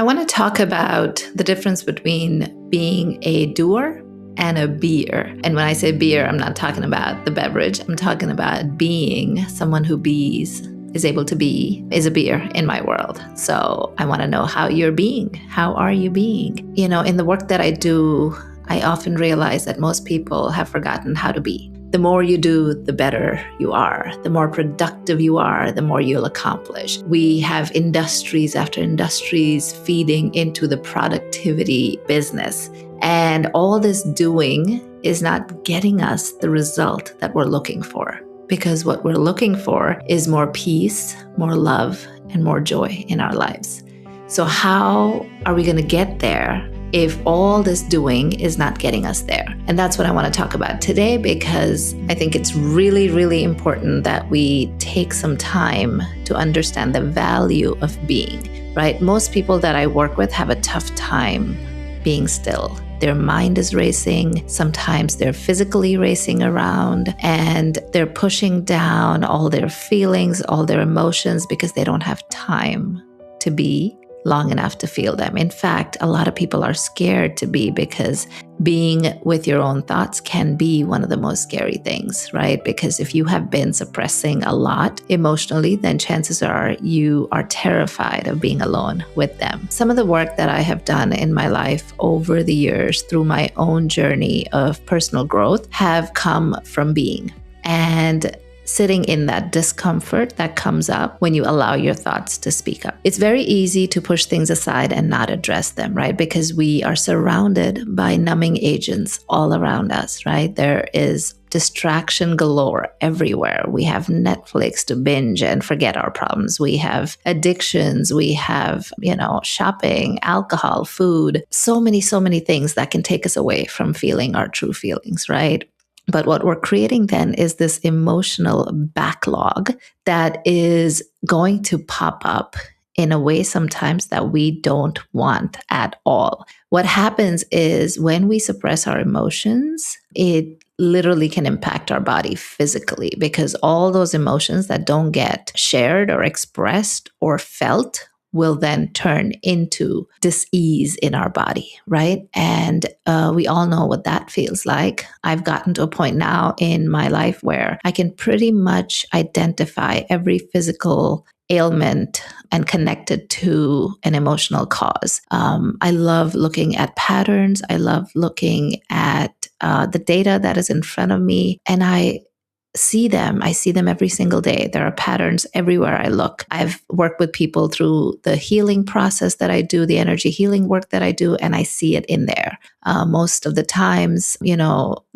I want to talk about the difference between being a doer and a beer. And when I say beer, I'm not talking about the beverage. I'm talking about being someone who is able to be, is a beer in my world. So I want to know how you're being. How are you being? You know, in the work that I do, I often realize that most people have forgotten how to be. The more you do, the better you are. The more productive you are, the more you'll accomplish. We have industries after industries feeding into the productivity business. And all this doing is not getting us the result that we're looking for. Because what we're looking for is more peace, more love, and more joy in our lives. So how are we going to get there if all this doing is not getting us there? And that's what I want to talk about today, because I think it's really, really important that we take some time to understand the value of being, right? Most people that I work with have a tough time being still. Their mind is racing. Sometimes they're physically racing around and they're pushing down all their feelings, all their emotions, because they don't have time to be long enough to feel them. In fact, a lot of people are scared to be, because being with your own thoughts can be one of the most scary things, right? Because if you have been suppressing a lot emotionally, then chances are you are terrified of being alone with them. Some of the work that I have done in my life over the years through my own journey of personal growth have come from being. And sitting in that discomfort that comes up when you allow your thoughts to speak up. It's very easy to push things aside and not address them, right? Because we are surrounded by numbing agents all around us, right? There is distraction galore everywhere. We have Netflix to binge and forget our problems. We have addictions. We have, shopping, alcohol, food, so many things that can take us away from feeling our true feelings, right? But what we're creating then is this emotional backlog that is going to pop up in a way sometimes that we don't want at all. What happens is when we suppress our emotions, it literally can impact our body physically, because all those emotions that don't get shared or expressed or felt will then turn into dis-ease in our body, right? And we all know what that feels like. I've gotten to a point now in my life where I can pretty much identify every physical ailment and connect it to an emotional cause. I love looking at patterns. I love looking at the data that is in front of me, and I see them every single day. There are patterns everywhere I look. I've worked with people through the healing process that I do, the energy healing work that I do, and I see it in there. Most of the times,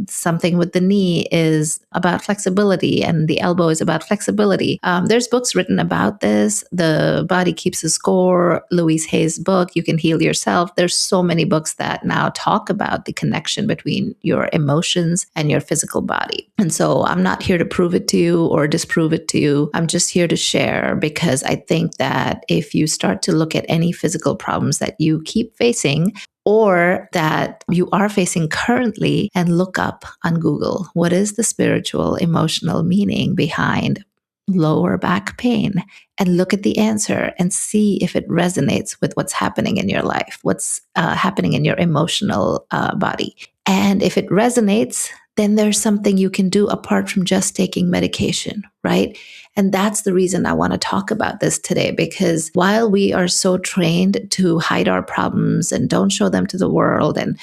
something with the knee is about flexibility and the elbow is about flexibility. There's books written about this. The Body Keeps a Score, Louise Hay's book, You Can Heal Yourself. There's so many books that now talk about the connection between your emotions and your physical body. And so I'm not here to prove it to you or disprove it to you. I'm just here to share, because I think that if you start to look at any physical problems that you keep facing or that you are facing currently, and look up on Google, what is the spiritual, emotional meaning behind lower back pain, and look at the answer and see if it resonates with what's happening in your life, what's happening in your emotional body. And if it resonates, then there's something you can do apart from just taking medication, right? And that's the reason I want to talk about this today, because while we are so trained to hide our problems and don't show them to the world and,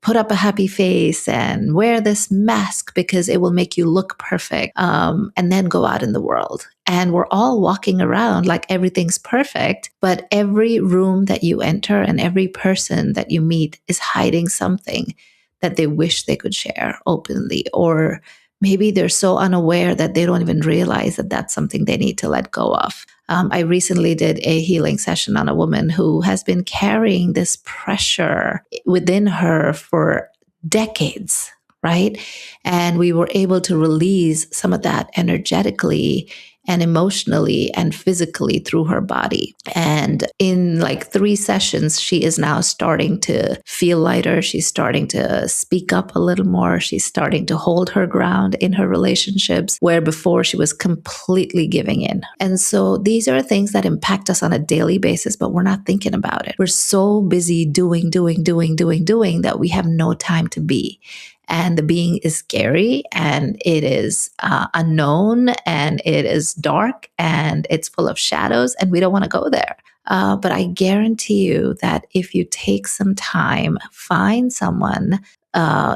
put up a happy face and wear this mask because it will make you look perfect, and then go out in the world. And we're all walking around like everything's perfect, but every room that you enter and every person that you meet is hiding something that they wish they could share openly, or maybe they're so unaware that they don't even realize that that's something they need to let go of. I recently did a healing session on a woman who has been carrying this pressure within her for decades, right? And we were able to release some of that energetically and emotionally and physically through her body. And in like 3 sessions, she is now starting to feel lighter. She's starting to speak up a little more. She's starting to hold her ground in her relationships, where before she was completely giving in. And so these are things that impact us on a daily basis, but we're not thinking about it. We're so busy doing that we have no time to be. And the being is scary, and it is unknown, and it is dark, and it's full of shadows, and we don't want to go there. But I guarantee you that if you take some time, find someone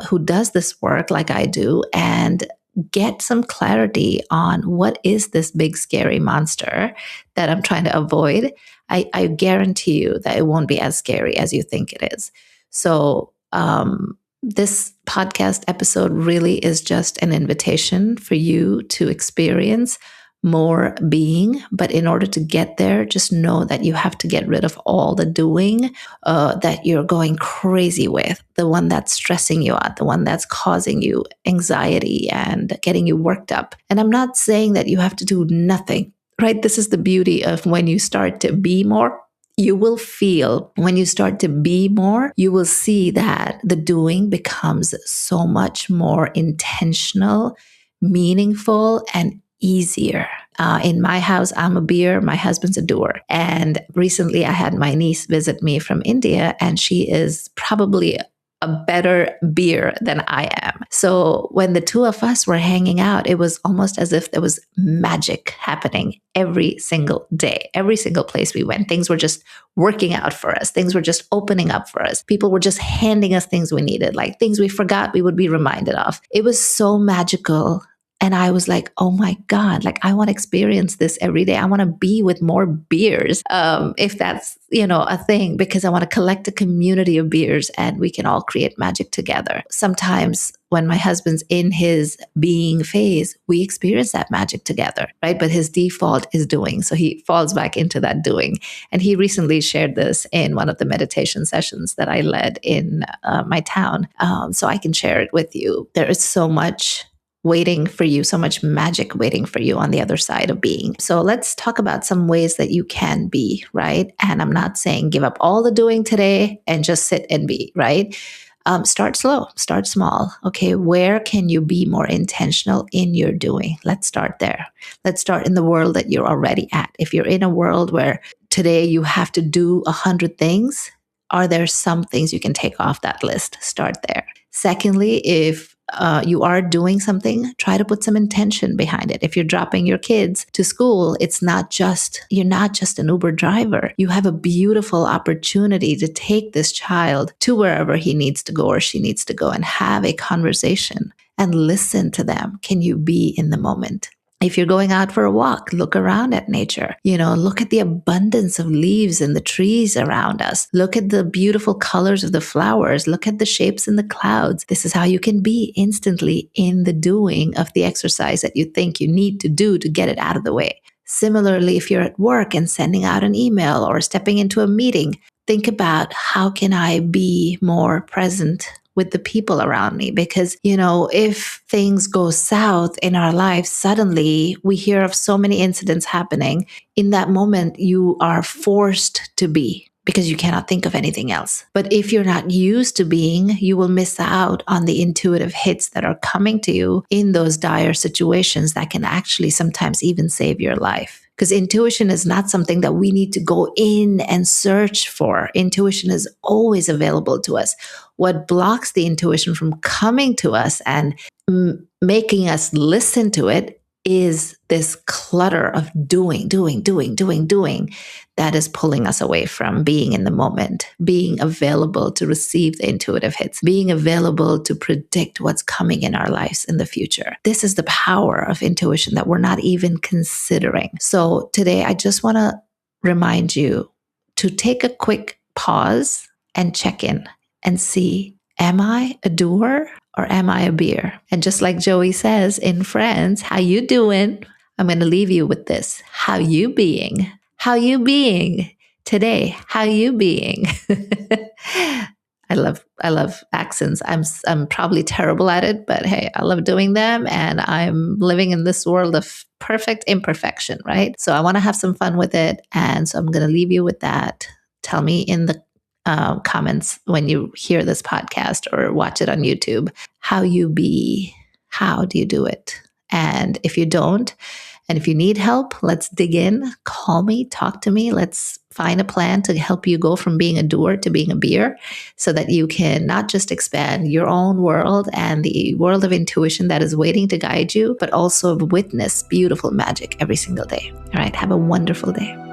who does this work like I do, and get some clarity on what is this big scary monster that I'm trying to avoid, I guarantee you that it won't be as scary as you think it is. So this podcast episode really is just an invitation for you to experience more being. But in order to get there, just know that you have to get rid of all the doing that you're going crazy with, the one that's stressing you out, the one that's causing you anxiety and getting you worked up. And I'm not saying that you have to do nothing, right? This is the beauty of when you start to be more. You will feel when you start to be more, you will see that the doing becomes so much more intentional, meaningful, and easier. In my house, I'm a beer, my husband's a doer. And recently I had my niece visit me from India, and she is probably a better beer than I am. So when the two of us were hanging out, it was almost as if there was magic happening every single day. Every single place we went, things were just working out for us. Things were just opening up for us. People were just handing us things we needed, like things we forgot we would be reminded of. It was so magical. And I was like, oh my God, like I want to experience this every day. I want to be with more beers, if that's, a thing, because I want to collect a community of beers and we can all create magic together. Sometimes when my husband's in his being phase, we experience that magic together, right? But his default is doing. So he falls back into that doing. And he recently shared this in one of the meditation sessions that I led in my town. So I can share it with you. There is so much waiting for you, so much magic waiting for you on the other side of being. So let's talk about some ways that you can be, right? And I'm not saying give up all the doing today and just sit and be, right? Start slow, start small. Okay, where can you be more intentional in your doing? Let's start there. Let's start in the world that you're already at. If you're in a world where today you have to do 100 things, are there some things you can take off that list? Start there. Secondly, if you are doing something, try to put some intention behind it. If you're dropping your kids to school, you're not just an Uber driver. You have a beautiful opportunity to take this child to wherever he needs to go or she needs to go and have a conversation and listen to them. Can you be in the moment? If you're going out for a walk, look around at nature. Look at the abundance of leaves in the trees around us. Look at the beautiful colors of the flowers. Look at the shapes in the clouds. This is how you can be instantly in the doing of the exercise that you think you need to do to get it out of the way. Similarly, if you're at work and sending out an email or stepping into a meeting, think about how can I be more present with the people around me? Because, if things go south in our lives, suddenly we hear of so many incidents happening. In that moment, you are forced to be because you cannot think of anything else. But if you're not used to being, you will miss out on the intuitive hits that are coming to you in those dire situations that can actually sometimes even save your life. Because intuition is not something that we need to go in and search for. Intuition is always available to us. What blocks the intuition from coming to us and making us listen to it is this clutter of doing that is pulling us away from being in the moment, being available to receive the intuitive hits, being available to predict what's coming in our lives in the future. This is the power of intuition that we're not even considering. So today, I just want to remind you to take a quick pause and check in and see, am I a doer or am I a beer? And just like Joey says in Friends, how you doing? I'm going to leave you with this. How you being? How you being today? How you being? I love accents. I'm probably terrible at it, but hey, I love doing them, and I'm living in this world of perfect imperfection, right? So I want to have some fun with it, and so I'm going to leave you with that. Tell me in the comments when you hear this podcast or watch it on YouTube how you be. How do you do it? And if you don't, and if you need help, let's dig in. Call me, talk to me. Let's find a plan to help you go from being a doer to being a beer so that you can not just expand your own world and the world of intuition that is waiting to guide you, but also witness beautiful magic every single day. All right. Have a wonderful day.